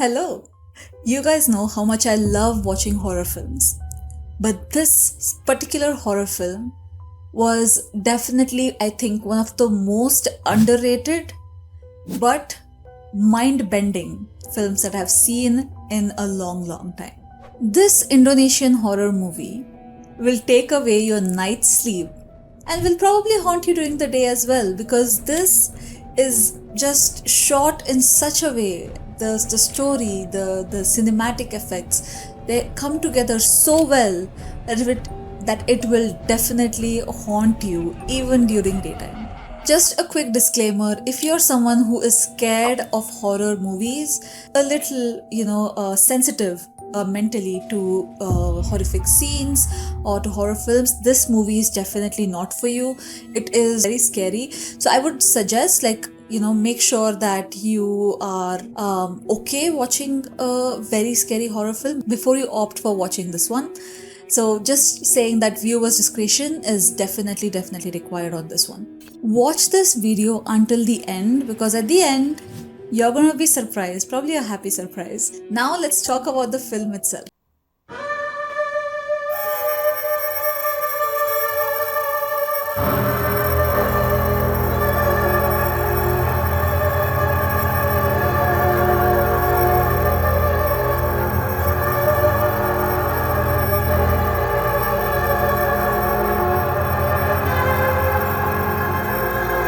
Hello! You guys know how much I love watching horror films. But this particular horror film was definitely, I think, one of the most underrated but mind bending films that I've seen in a long time. This Indonesian horror movie will take away your night's sleep and will probably haunt you during the day as well, because this is just shot in such a way. The story, the cinematic effects, they come together so well that it will definitely haunt you even during daytime. Just a quick disclaimer, if you're someone who is scared of horror movies, a little, sensitive mentally to horrific scenes or to horror films, this movie is definitely not for you. It is very scary. So I would suggest, make sure that you are okay watching a very scary horror film before you opt for watching this one. So just saying that viewers' discretion is definitely required on this one. Watch this video until the end, because at the end, you're gonna be surprised, probably a happy surprise. Now let's talk about the film itself.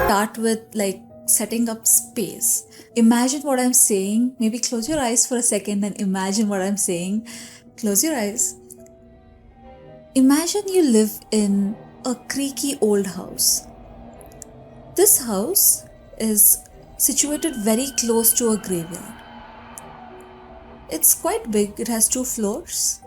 Start with setting up space. Imagine what I'm saying. Maybe close your eyes for a second and imagine what I'm saying. Close your eyes. Imagine you live in a creaky old house. This house is situated very close to a graveyard. It's quite big. It has 2 floors.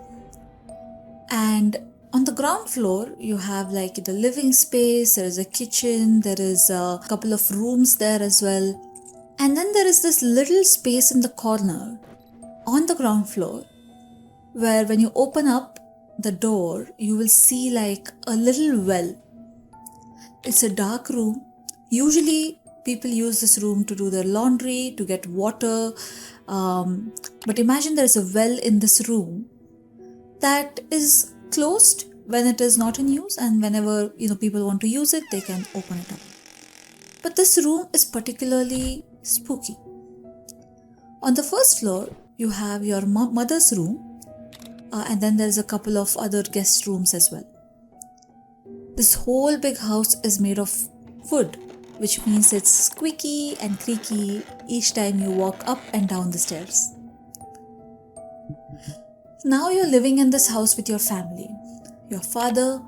And on the ground floor, you have the living space, there is a kitchen, there is a couple of rooms there as well. And then there is this little space in the corner on the ground floor where when you open up the door, you will see a little well. It's a dark room. Usually people use this room to do their laundry, to get water. But imagine there is a well in this room that is closed when it is not in use, and whenever people want to use it, they can open it up. But this room is particularly spooky. On the first floor, you have your mother's room, and then there's a couple of other guest rooms as well. This whole big house is made of wood, which means it's squeaky and creaky each time you walk up and down the stairs. Now you're living in this house with your family. Your father,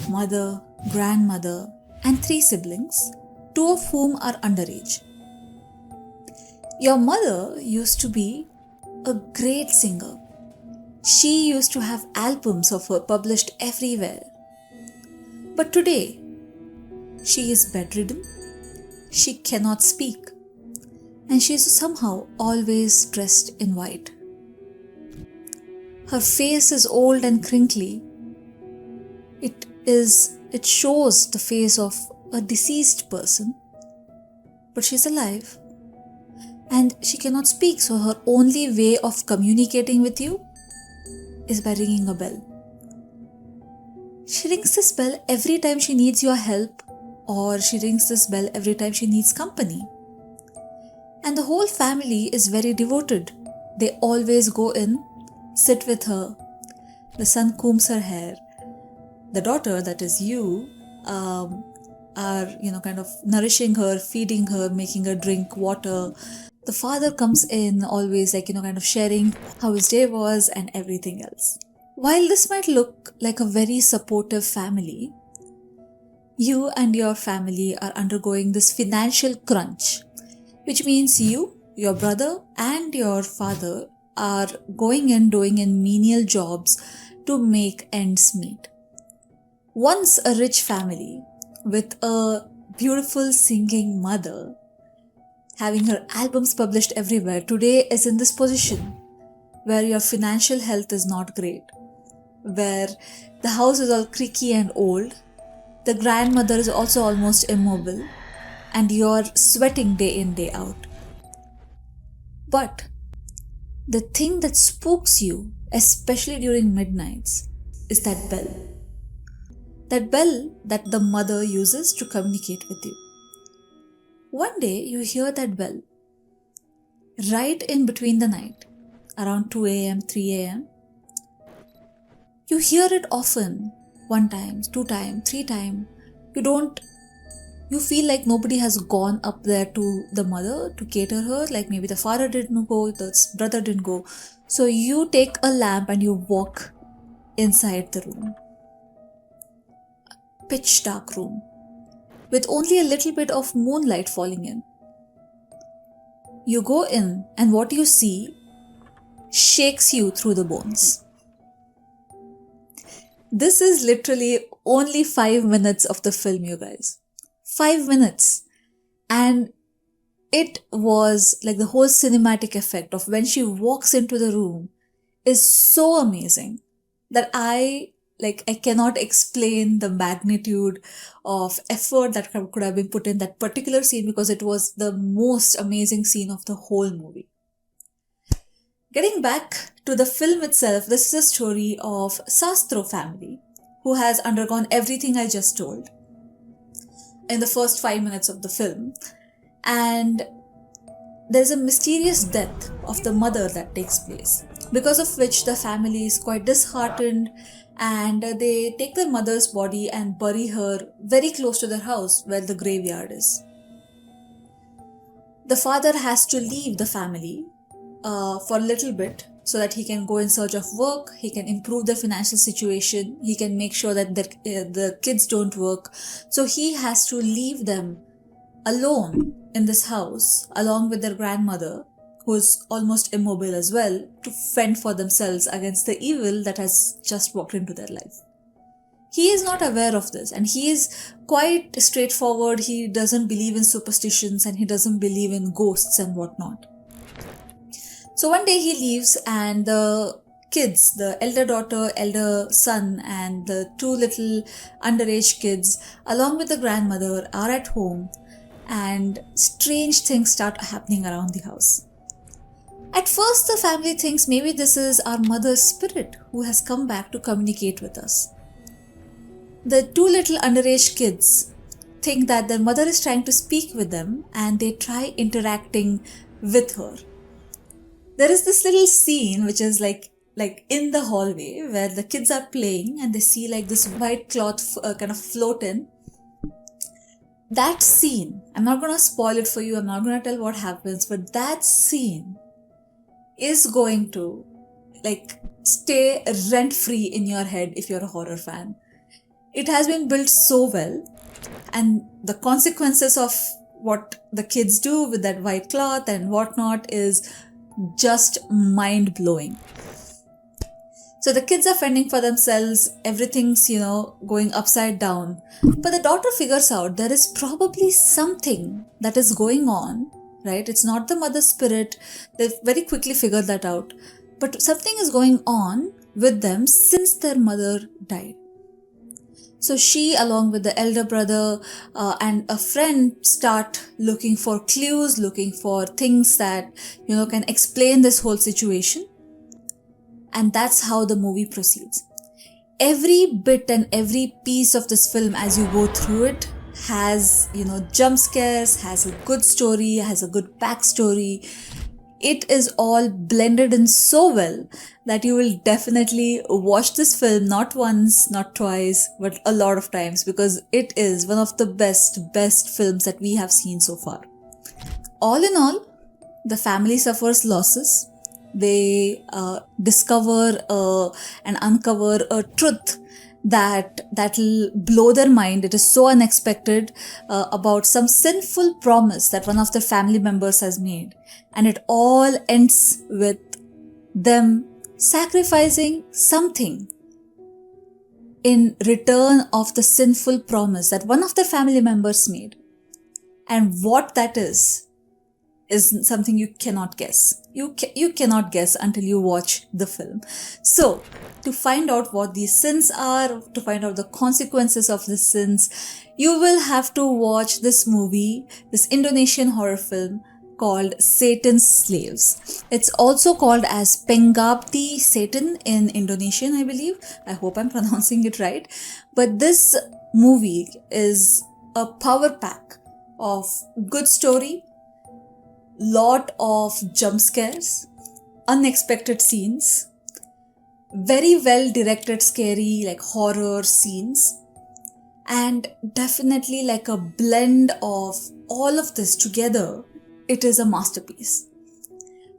mother, grandmother, and 3 siblings, 2 of whom are underage. Your mother used to be a great singer. She used to have albums of her published everywhere. But today, she is bedridden, she cannot speak, and she is somehow always dressed in white. Her face is old and crinkly. It shows the face of a deceased person, but she's alive and she cannot speak, so her only way of communicating with you is by ringing a bell. She rings this bell every time she needs your help, or she rings this bell every time she needs company. And the whole family is very devoted. They always go in, sit with her. The son combs her hair. The daughter, that is you, are kind of nourishing her, feeding her, making her drink water. The father comes in always kind of sharing how his day was and everything else. While this might look like a very supportive family, you and your family are undergoing this financial crunch, which means you, your brother, and your father are going and doing in menial jobs to make ends meet. Once a rich family with a beautiful singing mother, having her albums published everywhere, today is in this position where your financial health is not great, where the house is all creaky and old, the grandmother is also almost immobile, and you're sweating day in, day out. But The thing that spooks you, especially during midnights, is that bell. That bell that the mother uses to communicate with you. One day you hear that bell right in between the night, around 2 a.m., 3 a.m. You hear it often, one time, two times, three times. You feel like nobody has gone up there to the mother to cater her, like maybe the father didn't go, the brother didn't go. So you take a lamp and you walk inside the room. Pitch dark room, with only a little bit of moonlight falling in. You go in and what you see shakes you through the bones. This is literally only 5 minutes of the film, you guys. 5 minutes. And it was like the whole cinematic effect of when she walks into the room is so amazing that I cannot explain the magnitude of effort that could have been put in that particular scene, because it was the most amazing scene of the whole movie. Getting back to the film itself, this is a story of Sastro family who has undergone everything I just told in the first 5 minutes of the film. And there's a mysterious death of the mother that takes place, because of which the family is quite disheartened, and they take their mother's body and bury her very close to their house where the graveyard is. The father has to leave the family for a little bit so that he can go in search of work, he can improve their financial situation, he can make sure that the kids don't work. So he has to leave them alone in this house along with their grandmother, who's almost immobile as well, to fend for themselves against the evil that has just walked into their life. He is not aware of this, and he is quite straightforward. He doesn't believe in superstitions and he doesn't believe in ghosts and whatnot. So one day he leaves, and the kids, the elder daughter, elder son, and the two little underage kids, along with the grandmother, are at home, and strange things start happening around the house. At first, the family thinks maybe this is our mother's spirit who has come back to communicate with us. The two little underage kids think that their mother is trying to speak with them, and they try interacting with her. There is this little scene which is like in the hallway where the kids are playing and they see like this white cloth kind of float in. That scene, I'm not going to spoil it for you, I'm not going to tell what happens, but that scene is going to stay rent free in your head if you're a horror fan. It has been built so well, and the consequences of what the kids do with that white cloth and whatnot is just mind-blowing. So the kids are fending for themselves, everything's, going upside down. But the daughter figures out there is probably something that is going on, right? It's not the mother spirit. They very quickly figured that out. But something is going on with them since their mother died. So she, along with the elder brother and a friend, start looking for clues, looking for things that, can explain this whole situation. And that's how the movie proceeds. Every bit and every piece of this film, as you go through it, has, jump scares, has a good story, has a good backstory. It is all blended in so well that you will definitely watch this film not once, not twice, but a lot of times, because it is one of the best films that we have seen so far. All in all, the family suffers losses. They discover and uncover a truth that'll blow their mind. It is so unexpected about some sinful promise that one of their family members has made. And it all ends with them sacrificing something in return of the sinful promise that one of their family members made. And what that is something you cannot guess. You cannot guess until you watch the film. So, to find out what these sins are, to find out the consequences of the sins, you will have to watch this movie, this Indonesian horror film, called Satan's Slaves. It's also called as Pengabdi Satan in Indonesian, I believe. I hope I'm pronouncing it right. But this movie is a power pack of good story, lot of jump scares, unexpected scenes, very well directed scary like horror scenes, and definitely like a blend of all of this together. It is a masterpiece.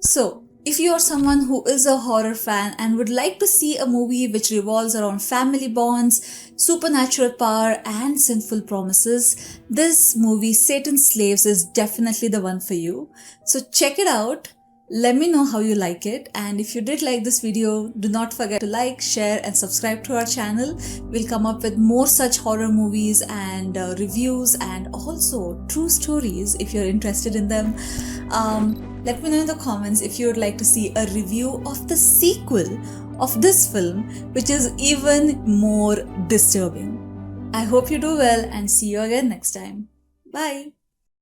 So, if you are someone who is a horror fan and would like to see a movie which revolves around family bonds, supernatural power, and sinful promises, this movie Satan's Slaves is definitely the one for you. So check it out. Let me know how you like it, and if you did like this video, do not forget to like, share and subscribe to our channel. We'll come up with more such horror movies and reviews and also true stories if you're interested in them. Let me know in the comments if you would like to see a review of the sequel of this film, which is even more disturbing. I hope you do well and see you again next time. Bye.